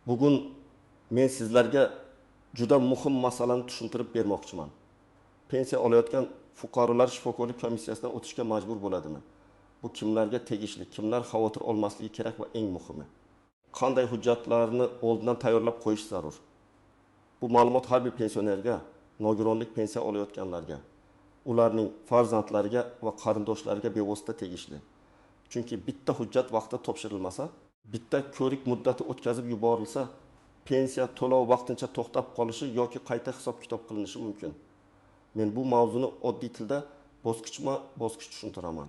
Bugun men sizlarga juda muhim masalani tushuntirib bermoqchiman. Pensiya olayotgan fuqarolar shifokorlik komissiyasidan o'tishga majbur bo'ladimi? Bu kimlarga tegishli, kimlar xavotir olmasligi kerak va eng muhimi. Qanday hujjatlarni oldindan tayyorlab qo'yish zarur? Bu ma'lumot har bir pensionerga, nogironlik pensiya olayotganlarga, ularning farzandlariga va qarindoshlariga bevosita tegishli. Chunki bitta hujjat vaqtida topshirilmasa, bitta ko'rik muddati o'tkazib yuborilsa, pensiya to'lov vaqtincha to'xtab qolishi yoki qayta hisob-kitob qilinishi mumkin. Men bu mavzuni oddiy tilda bosqichma-bosqich tushuntiraman.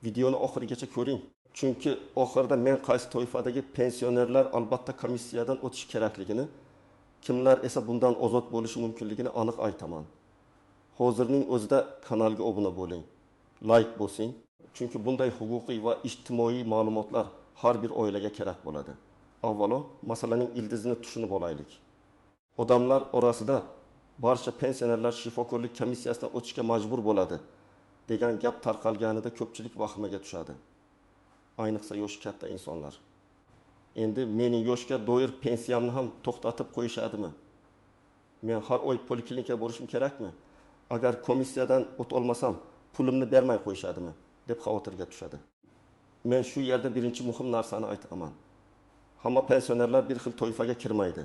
Videoni oxirigacha ko'ring. Chunki oxirida men qaysi toifadagi pensionerlar albatta komissiyadan o'tish kerakligini, kimlar esa bundan ozod bo'lishi mumkinligini aniq aytaman. Hozirning o'zida kanalga obuna bo'ling, like bosing. Chunki bunday huquqiy va ijtimoiy ma'lumotlar har bir oilaga kerak bo'ladi. Avvalo, masalaning ildizini tushunib olaylik. Odamlar orasida barcha pensionerlar shifokorlik komissiyasidan o'tishga majbur bo'ladi degan gap tarqalganida ko'pchilik vahimaga tushadi. Ayniqsa yoshi katta insonlar. Endi mening yoshga doir pensiyamni ham to'xtatib qo'yishadimi? Men har oy poliklinikaga borishim kerakmi? Agar komissiyadan o't olmasam, pulimni bermay qo'yishadimi? Deb xavotirga tushadi. Men shu yerda birinchi muhim narsani aytaman. Hamma pensionerlar bir xil toifaga kirmaydi.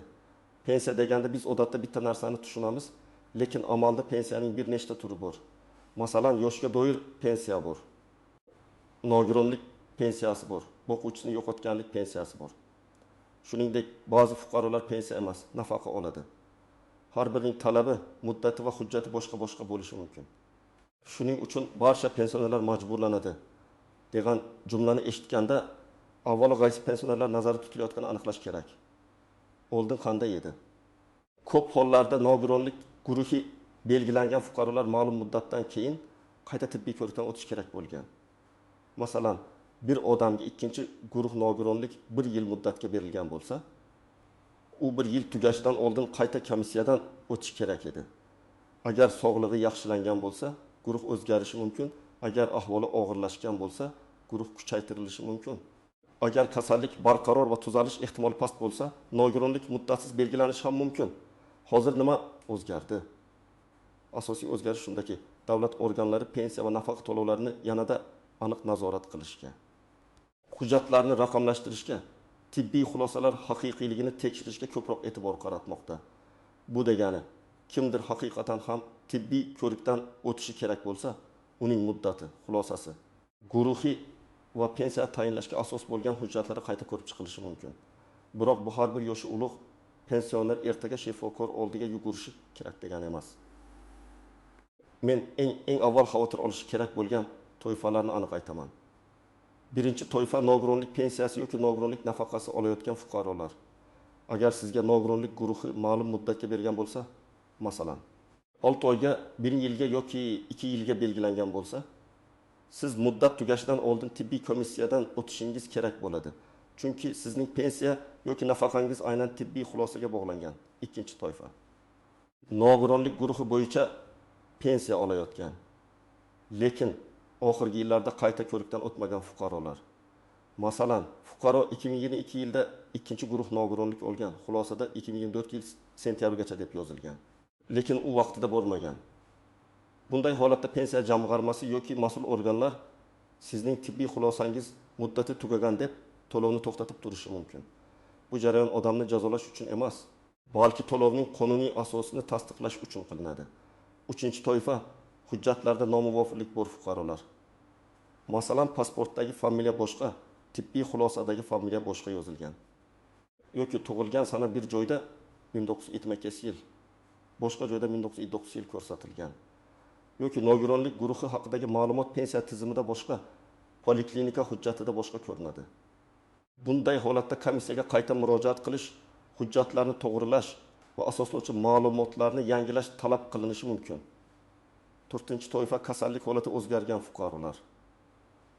Pensiya deganda biz odatda bitta narsani tushunamiz, lekin amalda pensiyaning bir nechta turi bor. Masalan, yoshga doir pensiya bor. Nogironlik pensiyasi bor. Boquvchisini yo'qotganlik pensiyasi bor. Shuningdek, ba'zi fuqarolar pensiya emas, nafaqa oladi. Har birining talabi, muddati va hujjati boshqa bo'lishi mumkin. Shuning uchun barcha pensionerlar majburlanadi degan jumlani eshitganda avvalo qaysi pensionerlar nazarda tutilayotganini aniqlash kerak. Oldin qanday edi? Ko'p hollarda nogironlik guruhi belgilangan fuqarolar ma'lum muddatdan keyin qayta tibbiy ko'rikdan o'tish kerak bo'lgan. Masalan, bir odamga ikkinchi guruh nogironlik 1 yil muddatga berilgan bo'lsa, u 1 yil tugashidan oldin qayta komissiyadan o'tish kerak edi. Agar sog'lig'i yaxshilangan bo'lsa, guruh o'zgarishi mumkin. Agar ahvoli og'irlashgan bo'lsa, guruh kuchaytirilishi mumkin. Agar kasallik barqaror va tuzalish ehtimoli past bo'lsa, nogironlik muddatsiz belgilanishi ham mumkin. Hozir nima o'zgardi? Asosiy o'zgarish shundaki, davlat organlari pensiya va nafaqa to'lovlarini yanada aniq nazorat qilishga, hujjatlarni raqamlashtirishga, tibbiy xulosalar haqiqiyligini tekshirishga ko'proq e'tibor qaratmoqda. Bu degani, kimdir haqiqatan ham tibbiy ko'rikdan o'tishi kerak bo'lsa, uning muddati, xulosasi, guruhi va pensiya tayinlashga asos bo'lgan hujjatlar qayta ko'rib chiqilishi mumkin. Biroq bu har bir yoshi ulug' pensioner ertaga shifokor oldiga yugurishi kerak degani emas. Men eng avval xavotir olish kerak bo'lgan toifalarni aniq aytaman. Birinchi toifa nogironlik pensiyasi yoki nogironlik nafaqasi olayotgan fuqarolar. Agar sizga nogironlik guruhi ma'lum muddatga bergan bo'lsa, masalan, 6 oyga, 1 yilga yoki 2 yilga belgilangan bo'lsa, siz muddat tugashidan oldin tibbiy komissiyadan o'tishingiz kerak bo'ladi. Chunki sizning pensiya yoki nafaqangiz aynan tibbiy xulosaga bog'langan. Ikkinchi toifa. Nogironlik guruhi bo'yicha pensiya olayotgan, lekin oxirgi yillarda qayta ko'rikdan o'tmagan fuqarolar. Masalan, fuqaro 2022 yilda ikkinchi guruh nogironlik olgan, xulosada 2024 yil sentyabrgacha deb yozilgan. Lekin u vaqtida bo'lmagan. Bunday holatda pensiya jamg'armasi yoki mas'ul organlar sizning tibbiy xulosangiz muddati tugagan deb to'lovni to'xtatib turishi mumkin. Bu jarayon odamni jazolash uchun emas, balki to'lovning qonuniy asosini tasdiqlash uchun qilinadi. Uchinchi toifa hujjatlarda nomuvofiqlik bor fuqarolar. Masalan, pasportdagi familiya boshqa, tibbiy xulosadagi familiya boshqa yozilgan. Yoki tug'ilgan sana bir joyda 1972 yil, boshqa joyda 1909 yil ko'rsatilgan. Yoki nogironlik guruhi haqidagi ma'lumot pensiya tizimida boshqa, poliklinika hujjatida boshqa ko'rinadi. Bunday holatda komissiyaga qayta murojaat qilish, hujjatlarni to'g'rilash va asoslovchi ma'lumotlarni yangilash talab qilinishi mumkin. 4-toifa kasallik holati o'zgargan fuqarolar.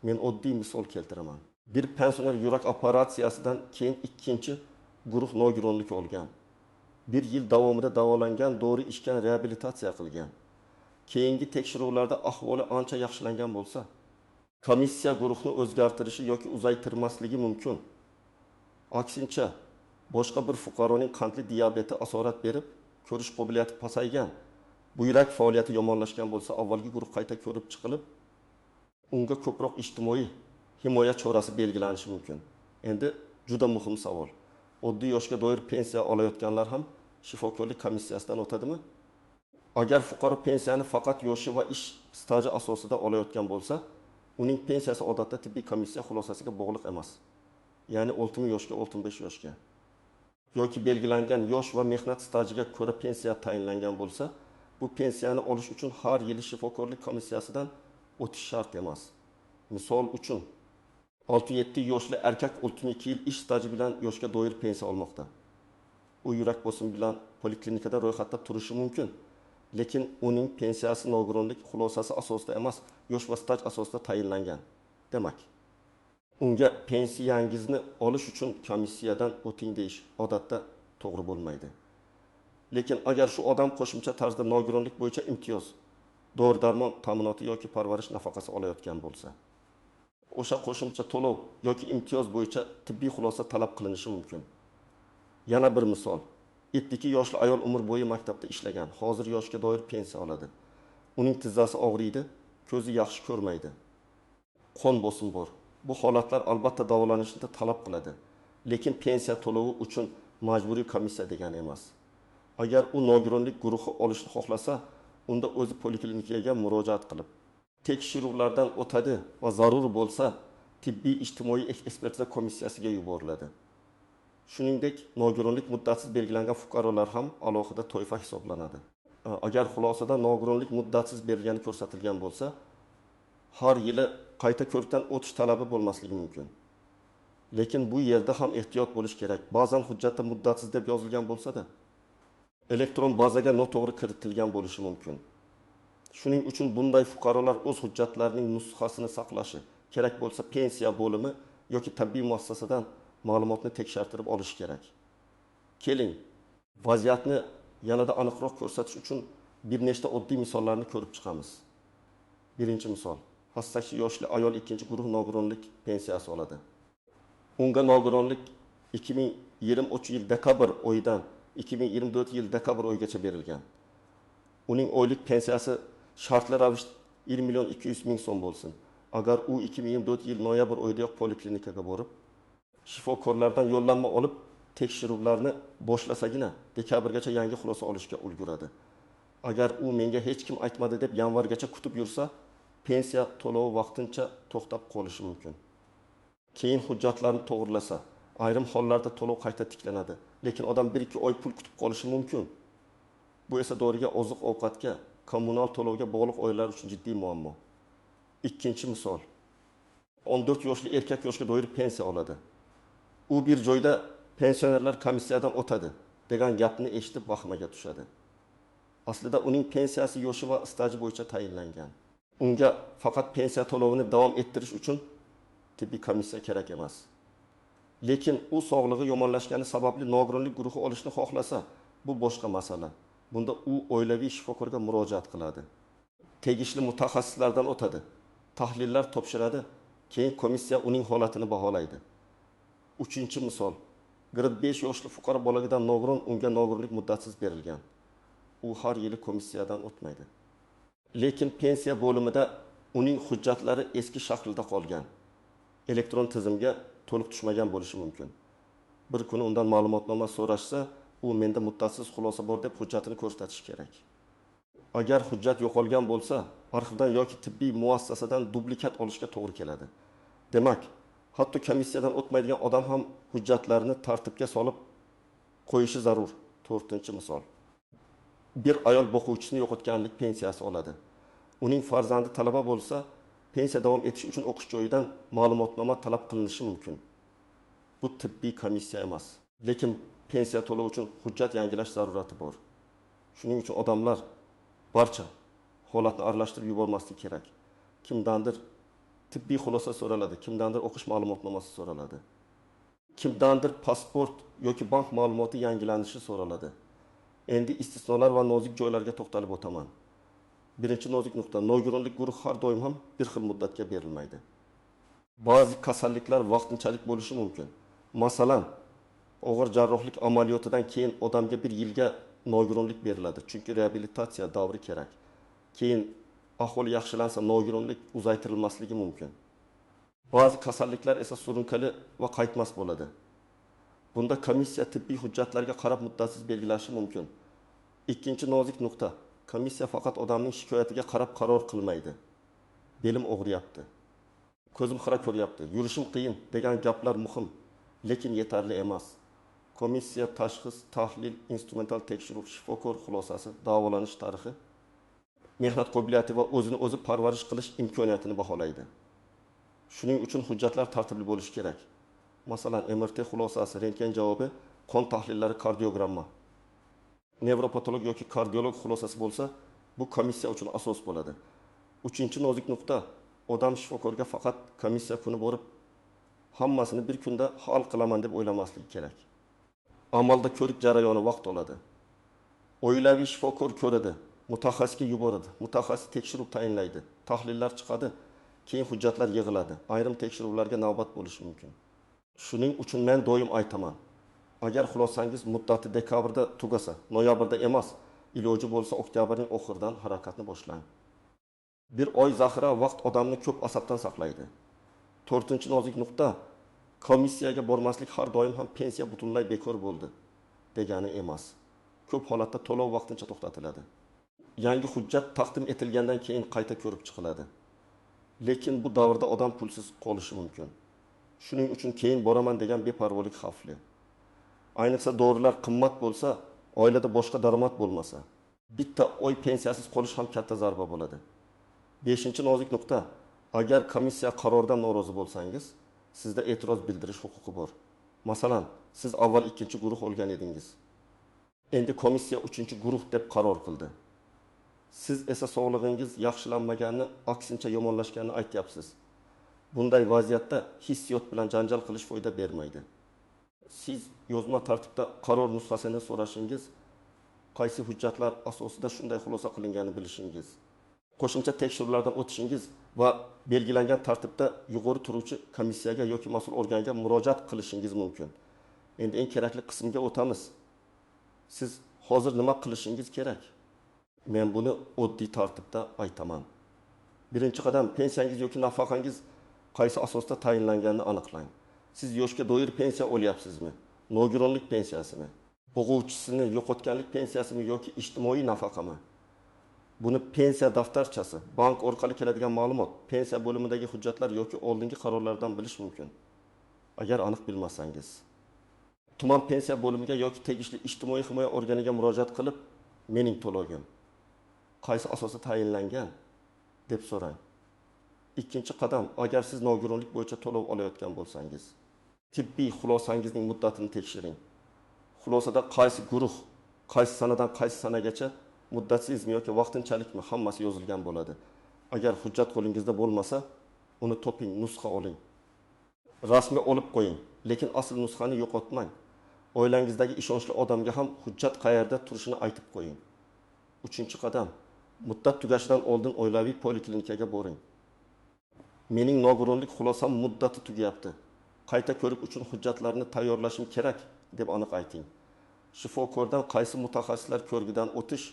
Men oddiy misol keltiraman. Bir pensioner yurak operatsiyasidan keyin ikkinchi guruh nogironlik olgan. 1 yil davomida davolangan, dori ichgan, reabilitatsiya qilgan. Keyingi tekshiruvlarda ahvoli ancha yaxshilangan bo'lsa, komissiya guruhni o'zgartirishi yoki uzaytirmasligi mumkin. Aksincha, boshqa bir fuqaroning qandli diabeti asorat berib, ko'rish qobiliyati pasaygan, buyrak faoliyati yomonlashgan bo'lsa, avvalgi guruh qayta ko'rib chiqilib, unga ko'proq ijtimoiy himoya chorasi belgilanishi mumkin. Endi juda muhim savol. Oddiy yoshga doir pensiya olayotganlar ham shifokorlik komissiyasidan o'tadimi? Agar fuqaro pensiyani faqat yoshi va ish staji asosida olayotgan bo'lsa, uning pensiyasi odatda tibbiy komissiya xulosasiga bog'liq emas. Ya'ni 60 yoshga 65 yoshga yoki belgilangan yosh va mehnat stajiga ko'ra pensiya tayinlangan bo'lsa, bu pensiyani olish uchun har yili shifokorlik komissiyasidan o'tish shart emas. Misol uchun 6-7 yoshli erkak 32 yil ish staji bilan yoshga doir pensiya olmoqda. U yurak bosimi bilan poliklinikada ro'yxatda turishi mumkin. Lekin uning pensiyasi nogironlik xulosasi asosida emas, yosh va staj asosida tayinlangan. Demak, unga pensiyangizni olish uchun komissiyadan o'ting deyish odatda to'g'ri bo'lmaydi. Lekin agar shu odam qo'shimcha tarzda nogironlik bo'yicha imtiyoz, dori-darmon ta'minoti yoki parvarish nafaqasi olayotgan bo'lsa, o'sha qo'shimcha to'lov yoki imtiyoz bo'yicha tibbiy xulosa talab qilinishi mumkin. Yana bir misol. 72 yoshli ayol umr bo'yi maktabda ishlagan, hozir yoshga doir pensiya oladi. Uning tizzasi og'riydi, ko'zi yaxshi ko'rmaydi. Qon bosimi bor. Bu holatlar albatta davolanishni talab qiladi. Lekin pensiya to'lovi uchun majburiy komissiya degani emas. Agar u nogironlik guruhi olishni xohlasa, unda o'zi poliklinikaga murojaat qilib, tekshiruvlardan o'tadi va zarur bo'lsa, tibbiy ijtimoiy ekspertiza komissiyasiga yuboriladi. Shuningdek, nogironlik muddatsiz belgilangan fuqarolar ham alohida toifa hisoblanadi. Agar xulosada nogironlik muddatsiz berilgani ko'rsatilgan bo'lsa, har yili qayta ko'rikdan o'tish talabi bo'lmasligi mumkin. Lekin bu yerda ham ehtiyot bo'lish kerak. Ba'zan hujjatda muddatsiz deb yozilgan bo'lsa-da, elektron bazaga noto'g'ri kiritilgan bo'lishi mumkin. Shuning uchun bunday fuqarolar o'z hujjatlarining nusxasini saqlashi, kerak bo'lsa pensiya bo'limi yoki tibbiy muassasadan ma'lumotni tekshirtirib olish kerak. Keling, vaziyatni yanada aniqroq ko'rsatish uchun bir nechta oddiy misollarni ko'rib chiqamiz. Birinchi misol. 68 yoshli ayol ikkinchi guruh nogironlik pensiyasi oladi. Unga nogironlik 2023 yil dekabr oyidan 2024 yil dekabr oyigacha berilgan. Uning oylik pensiyasi shartli ravishda 1 million 200 ming so'm bo'lsin. Agar u 2024 yil noyabr oyidayoq poliklinikaga borib, shifokorlardan yo'llanma olib, tekshiruvlarni boshlasagina dekabrgacha yangi xulosa olishga ulguradi. Agar u menga hech kim aytmadi deb yanvargacha kutib yursa, pensiya to'lovi vaqtincha to'xtab qolishi mumkin. Keyin hujjatlarni to'g'rilasa, ayrim hollarda to'lov qayta tiklanadi. Lekin odam 1-2 oy pul kutib qolishi mumkin. Bu esa doriga, oziq-ovqatga, kommunal to'lovga bog'liq oilalar uchun jiddiy muammo. Ikkinchi misol. 14 yoshli erkak yoshga doir pensiya oladi. U bir joyda pensionerlar komissiyadan o'tadi degan gapni eshitib vahimaga tushadi. Aslida uning pensiyasi yoshi va staji bo'yicha tayinlangan. Unga faqat pensiya to'lovini davom ettirish uchun tibbiy komissiya kerak emas. Lekin u sog'lig'i yomonlashgani sababli nogironlik guruhi olishni xohlasa, bu boshqa masala. Bunda u oilaviy shifokorga murojaat qiladi. Tegishli mutaxassislardan o'tadi. Tahlillar topshiradi, keyin komissiya uning holatini baholaydi. Uchinchi misol. Grad 5 yoshli fuqaro bolagidan nogiron, unga nogironlik muddatsiz berilgan. U har yili komissiyadan o'tmaydi. Lekin pensiya bo'limida uning hujjatlari eski shaklda qolgan. Elektron tizimga to'liq tushmagan bo'lishi mumkin. Bir kuni undan ma'lumotnoma so'rashsa, u menda muddatsiz xulosa bor deb hujjatini ko'rsatish kerak. Agar hujjat yo'qolgan bo'lsa, arxivdan yoki tibbiy muassasadan dublikat olishga to'g'ri keladi. Demak, hatto komissiyadan o'tmaydigan odam ham hujjatlarini tartibga solib qo'yishi zarur. 4-misol. Bir ayol o'quvchisini yo'qotganlik pensiyasi oladi. Uning farzandi talaba bo'lsa, pensiya davom etish uchun o'qish joyidan ma'lumotnoma talab qilinishi mumkin. Bu tibbiy komissiya emas. Lekin pensiya to'lovi uchun hujjat yangilash zarurati bor. Shuning uchun odamlar barcha holatni aralashtirib yubormaslik kerak. Kimdandir tibbiy xulosa so'raladi, kimdandir o'qish ma'lumotnomasi so'raladi. Kimdandir pasport yoki bank ma'lumoti yangilanishi so'raladi. Endi istisnolar va nozik joylarga to'xtalib o'taman. Birinchi nozik nuqta, nogironlik guruhi har doim ham bir xil muddatga berilmaydi. Ba'zi kasalliklar vaqtinchalik bo'lishi mumkin. Masalan, Og'ir jarrohlik amaliyotidan keyin odamga 1 yilga nogironlik beriladi. Chunki reabilitatsiya davri kerak. Keyin ahvol yaxshilansa nogironlik uzaytirilmasligi mumkin. Ba'zi kasalliklar esa surunkali va qaytmas bo'ladi. Bunda komissiya tibbiy hujjatlarga qarab muddatsiz belgilashi mumkin. Ikkinchi nozik nuqta. Komissiya faqat odamning shikoyatiga qarab qaror qilmaydi. Belim og'riyapti, ko'zim xira ko'ryapti, yurishim qiyin degan gaplar muhim, lekin yetarli emas. Komissiya tashxis, tahlil, instrumental tekshiruv, shifokor xulosasi, davolanish tarixi, mehnat qobiliyati va o'zini o'zi parvarish qilish imkoniyatini baholaydi. Shuning uchun hujjatlar tartibli bo'lishi kerak. Masalan, MRT xulosasi, rentgen javobi, qon tahlillari, kardiogramma. Nevropatolog yoki kardiolog xulosasi bo'lsa, bu komissiya uchun asos bo'ladi. Uchinchi nozik nuqta, odam shifokorga faqat komissiya kuni borib, hammasini bir kunda hal qilaman deb o'ylamasligi kerak. Amalda ko'rik jarayoni vaqt oladi. Oilaviy shifokor ko'radi, mutaxassisga yuboradi, mutaxassis tekshiruv tayinlaydi, tahlillar chiqadi, keyin hujjatlar yig'iladi. Ayrim tekshiruvlarga navbat bo'lishi mumkin. Shuning uchun men doim aytaman, agar xulosangiz muddati dekabrda tugasa, noyabrda emas, iloji bo'lsa oktyabrning oxiridan harakatni boshlang. 1 oy zaxira vaqt odamni ko'p asabdan saqlaydi. 4-nozik nuqta, komissiyaga bormaslik har doim ham pensiya butunlay bekor bo'ldi degani emas. Ko'p holatda to'lov vaqtincha to'xtatiladi. Yangi hujjat taqdim etilgandan keyin qayta ko'rib chiqiladi. Lekin bu davrda odam pulsiz qolishi mumkin. Shuning uchun keyin boraman degan beparvolik xavfli. Ayniqsa dorilar qimmat bo'lsa, oilada boshqa daromad bo'lmasa, bitta oy pensiyasiz qolish ham katta zarba bo'ladi. 5-nozik nuqta, agar komissiya qaroridan norozi bo'lsangiz, sizda e'tiroz bildirish huquqi bor. Masalan, siz avval 2-guruh olgan edingiz. Endi komissiya 3-guruh deb qaror qildi. Siz esa sog'lig'ingiz yaxshilanmaganini, aksincha yomonlashganini aytyapsiz. Bunday vaziyatda hissiyot bilan janjal qilish foyda bermaydi. Siz yozma tartibda qaror nusxasini so'rashingiz, qaysi hujjatlar asosida shunday xulosa qilinganini bilishingiz, qo'shimcha tekshiruvlardan o'tishingiz va belgilangan tartibda yuqori turuvchi komissiyaga yoki mas'ul organga murojaat qilishingiz mumkin. Endi eng kerakli qismga o'tamiz. Siz hozir nima qilishingiz kerak? Men buni oddiy tartibda aytaman. Birinchi qadam, pensiyangiz yoki nafaqangiz qaysi asosda tayinlanganini aniqlang. Siz yoshga doir pensiya olyapsizmi? Nogironlik pensiyasimi? O'quvchisini yo'qotganlik pensiyasimi yoki ijtimoiy nafaqami? Buni pensiya daftarchasi, bank orqali keladigan ma'lumot, pensiya bo'limidagi hujjatlar yoki oldingi qarorlardan bilish mumkin. Agar aniq bilmasangiz, tuman pensiya bo'limiga yoki tegishli ijtimoiy himoya organiga murojaat qilib, mening to'lovim qaysi asosda tayinlangan deb so'rang. Ikkinchi qadam, agar siz nogironlik bo'yicha to'lov olayotgan bo'lsangiz, tibbiy xulosangizning muddatini tekshiring. Xulosada qaysi guruh, qaysi sanadan qaysi sanagacha muddatsizmi yoki vaqtinchalikmi hammasi yozilgan bo'ladi. Agar hujjat qo'lingizda bo'lmasa, uni toping, nusxa oling. Rasmiy olib qo'ying, lekin asl nusxani yo'qotmang. Oilangizdagi ishonchli odamga ham hujjat qayerda turishini aytib qo'ying. 3-qadam, muddat tugashidan oldin oilaviy poliklinikaga boring. Mening nogironlik xulosam muddati tugayapti. Qayta ko'rib uchun hujjatlarni tayyorlashim kerak deb aniq ayting. Shifokordan qaysi mutaxassislar ko'rgidan o'tish,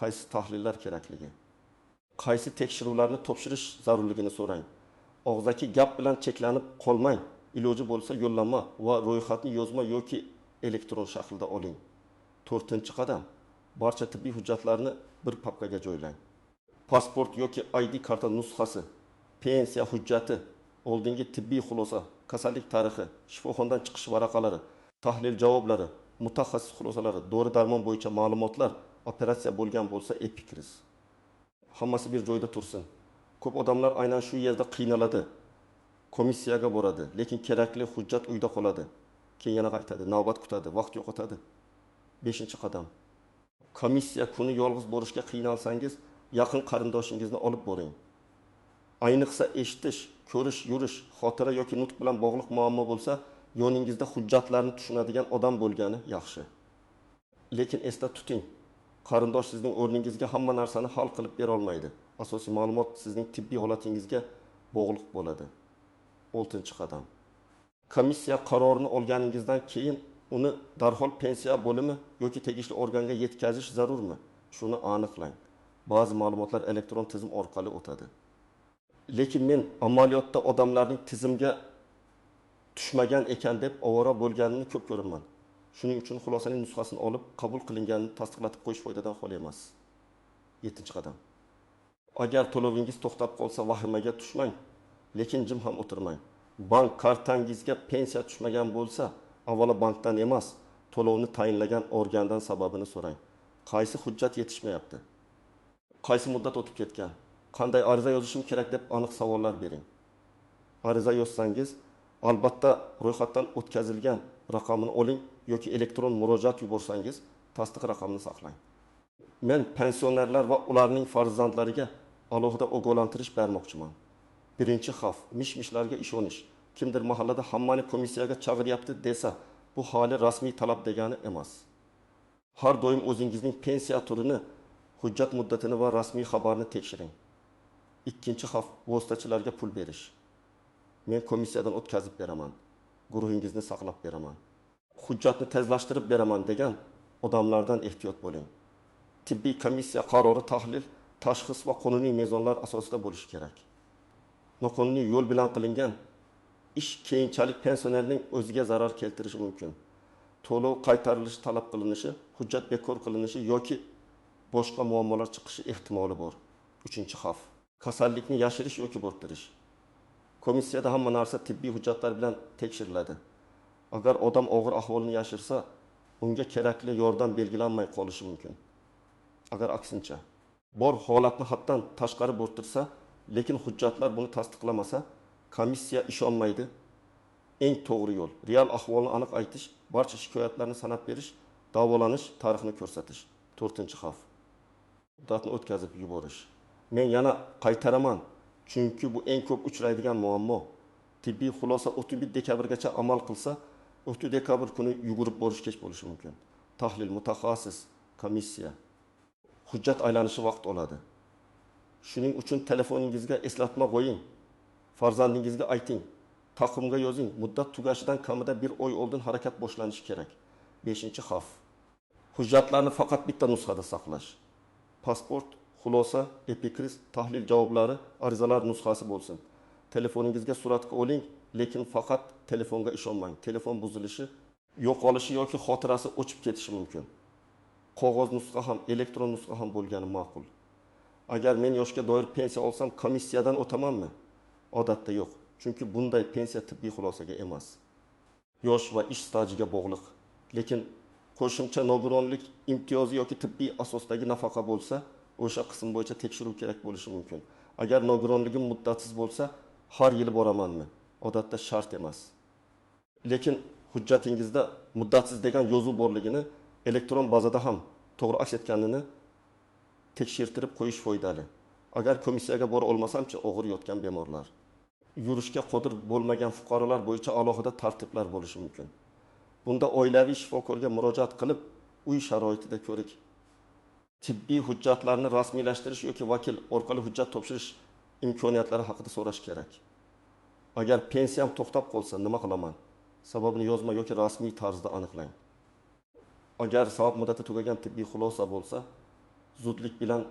qaysi tahlillar kerakligi, qaysi tekshiruvlarni topshirish zarurligini so'rang. Og'zaki gap bilan cheklanib qolmang. Iloji bo'lsa yo'llanma va ro'yxatni yozma yoki elektron shaklda oling. 4-qadam, barcha tibbiy hujjatlarni bir papkaga joylang. Pasport yoki ID karta nusxasi, pensiya hujjati, oldingi tibbiy xulosa, kasallik tarixi, shifoxonadan chiqish varaqalari, tahlil javoblari, mutaxassis xulosalari, dori-darmon bo'yicha ma'lumotlar, operatsiya bo'lgan bo'lsa epikriz. Hammasi bir joyda tursin. Ko'p odamlar aynan shu yerda qiynaladi. Komissiyaga boradi, lekin kerakli hujjat uyda qoladi. Keyin yana qaytadi, navbat kutadi, vaqt yo'qotadi. 5-qadam. Komissiya kuni yolg'iz borishga qiynalsangiz, yaqin qarindoshingizni olib boring. Ayniqsa eshitish, ko'rish, yurish, xotira yoki nutq bilan bog'liq muammo bo'lsa, yoningizda hujjatlarni tushunadigan odam bo'lgani yaxshi. Lekin esda tuting, qarindosh sizning o'rningizga hamma narsani hal qilib bera olmaydi. Asosiy ma'lumot sizning tibbiy holatingizga bog'liq bo'ladi. 6-qadam. Komissiya qarorini olganingizdan keyin uni darhol pensiya bo'limi yoki tegishli organga yetkazish zarurmi? Shuni aniqlang. Ba'zi ma'lumotlar elektron tizim orqali o'tadi. Lekin men amaliyotda odamlarning tizimga tushmagan ekan deb ovora bo'lganini ko'p ko'raman. Shuning uchun xulosaning nusxasini olib, qabul qilinganini tasdiqlatib qo'yish foydadan xoli emas. 7-qadam. Agar to'lovingiz to'xtab qolsa vahimaga tushmang, lekin jim ham o'tirmang. Bank kartangizga pensiya tushmagan bo'lsa, avvalo bankdan emas, to'lovni tayinlagan organdan sababini so'rang. Qaysi hujjat yetishmayapti? Qaysi muddat o'tib ketgan? Qanday ariza yozishim kerak deb aniq savollar bering. Ariza yozsangiz, albatta ro'yxatdan o'tkazilgan raqamini oling yoki elektron murojaat yuborsangiz, tasdiq raqamini saqlang. Men pensionerlar va ularning farzandlariga alohida ogohlantirish bermoqchiman. Birinchi xavf, mish-mishlarga ishonish. Kimdir mahallada hammani komissiyaga chaqiryapti desa, bu hali rasmiy talab degani emas. Har doim o'zingizning pensiya turini, hujjat muddatini va rasmiy xabarni tekshiring. Ikkinchi xavf, vositachilarga pul berish. Men komissiyadan o'tkazib beraman, guruhingizni saqlab beraman, hujjatni tezlashtirib beraman degan odamlardan ehtiyot bo'ling. Tibbiy komissiya qarori tahlil, tashxis va qonuniy mezonlar asosida bo'lishi kerak. Noqonuniy yo'l bilan qilingan ish keyinchalik pensionerning o'ziga zarar keltirishi mumkin. To'lov qaytarilishi talab qilinishi, hujjat bekor qilinishi yoki boshqa muammolar chiqishi ehtimoli bor. 3-xavf, kasallikni yashirish yoki bo'rttirish. Komissiyada hamma narsa tibbiy hujjatlar bilan tekshiriladi. Agar odam og'ir ahvolini yashirsa, unga kerakli yordam belgilanmay qolishi mumkin. Agar aksincha, bor holatni haddan tashqari bo'rttirsa, lekin hujjatlar buni tasdiqlamasa, komissiya ishonmaydi. Eng to'g'ri yo'l real ahvolni aniq aytish, barcha shikoyatlarni sanab berish, davolanish tarixini ko'rsatish. 4-xavf, muddatni o'tkazib yuborish. Men yana qaytaraman, chunki bu eng ko'p uchraydigan muammo. Tibbiy xulosa 31 dekabrgacha amal qilsa, 30 dekabr kuni yugurib borish kech bo'lishi mumkin. Tahlil, mutaxassis, komissiya. Hujjat aylanishi vaqt oladi. Shuning uchun telefoningizga eslatma qo'ying. Farzandingizga ayting. Taqvimga yozing. Muddat tugashidan kamida 1 oy oldin harakat boshlanishi kerak. 5-xavf. Hujjatlarni faqat bitta nusxada saqlash. Pasport, xulosa, epikriz, tahlil javoblari, arizalar nusxasi bo'lsin. Telefoningizga suratga oling, lekin faqat telefonga ishonmang. Telefon buzilishi, yo'qolishi yoki xotirasi o'chib ketishi mumkin. Qog'oz nusxa ham, elektron nusxa ham bo'lgani ma'qul. Agar men yoshga doir pensiya olsam, komissiyadan o'tamanmi? Odatda yo'q. Chunki bunday pensiya tibbiy xulosaga emas. Yosh va ish stajiga bog'liq. Lekin qo'shimcha nogironlik imtiyozi yoki tibbiy asosdagi nafaqa bo'lsa, o'sha qism bo'yicha tekshiruv kerak bo'lishi mumkin. Agar nogironligim muddatsiz bo'lsa, har yili boramanmi? Odatda shart emas. Lekin hujjatingizda muddatsiz degan yozuv borligini elektron bazada ham to'g'ri aks etganini tekshirtirib qo'yish foydali. Agar komissiyaga bora olmasamchi, og'ir yotgan bemorlar, yurishga qodir bo'lmagan fuqarolar bo'yicha alohida tartiblar bo'lishi mumkin. Bunda oilaviy shifokorga murojaat qilib, uy sharoitida ko'rik. Tibbiy hujjatlarni rasmiylashtirish yoki vakil orqali hujjat topshirish imkoniyatlari haqida so'rash kerak. Agar pensiyam to'xtab qolsa, nima qilaman? Sababini yozma yoki rasmiy tarzda aniqlang. Agar sabab muddati tugagan tibbiy xulosa bo'lsa, zudlik bilan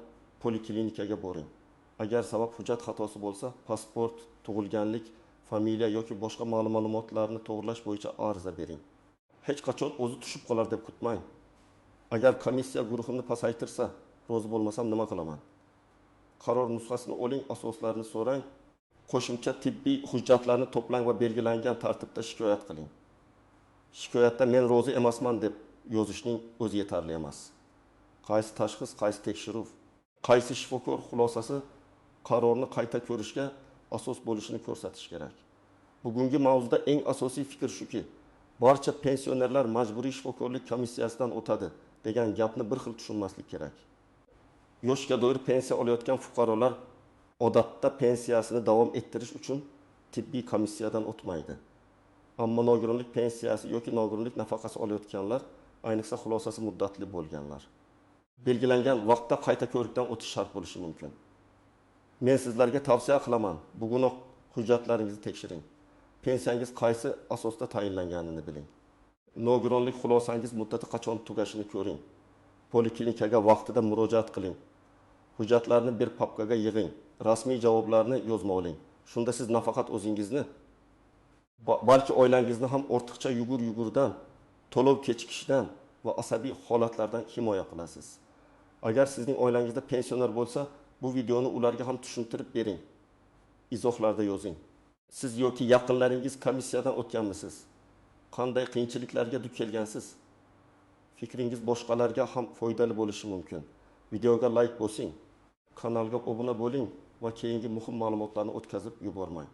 poliklinikaga boring. Agar sabab hujjat xatosi bo'lsa, pasport, tug'ilganlik, familiya yoki boshqa ma'lumotlarni to'g'rilash bo'yicha ariza bering. Hech qachon o'zi tushib qolar deb kutmang. Agar komissiya guruhimni pasaytirsa, rozi bo'lmasam nima qilaman? Qaror nusxasini oling, asoslarini so'rang. Qo'shimcha tibbiy hujjatlarni to'plang va belgilangan tartibda shikoyat qiling. Shikoyatda men rozi emasman deb yozishning o'zi yetarli emas. Qaysi tashxis, qaysi tekshiruv, qaysi shifokor xulosasi qarorni qayta ko'rishga asos bo'lishini ko'rsatish kerak. Bugungi mavzuda eng asosiy fikr shuki, barcha pensionerlar majburiy shifokorlik komissiyasidan o'tadi degan gapni bir xil tushunmaslik kerak. Yoshga doir pensiya olayotgan fuqarolar odatda pensiyasini davom ettirish uchun tibbiy komissiyadan o'tmaydi. Ammo nogironlik pensiyasi yoki nogironlik nafaqasi olayotganlar, ayniqsa xulosasi muddatli bo'lganlar, belgilangan vaqtda qayta ko'rikdan o'tish shart bo'lishi mumkin. Men sizlarga tavsiya qilaman, bugunoq hujjatlaringizni tekshiring. Pensiyangiz qaysi asosda tayinlanganini biling. Nogironlik xulosangiz muddati qachon tugashini ko'ring. Poliklinikaga vaqtida murojaat qiling. Hujjatlarni bir papkaga yig'ing. Rasmiy javoblarni yozma oling. Shunda siz nafaqat o'zingizni, balki oilangizni ham ortiqcha yugur-yugurdan, to'lov kechikishdan va asabiy holatlardan himoya qilasiz. Agar sizning oilangizda pensioner bo'lsa, bu videoni ularga ham tushuntirib bering. Izohlarda yozing. Siz yoki yaqinlaringiz komissiyadan o'tganmisiz? Qanday qiyinchiliklarga duch kelgansiz? Fikringiz boshqalarga ham foydali bo'lishi mumkin. Videoga like bosing, kanalga obuna bo'ling va keyingi muhim ma'lumotlarni o'tkazib yubormang.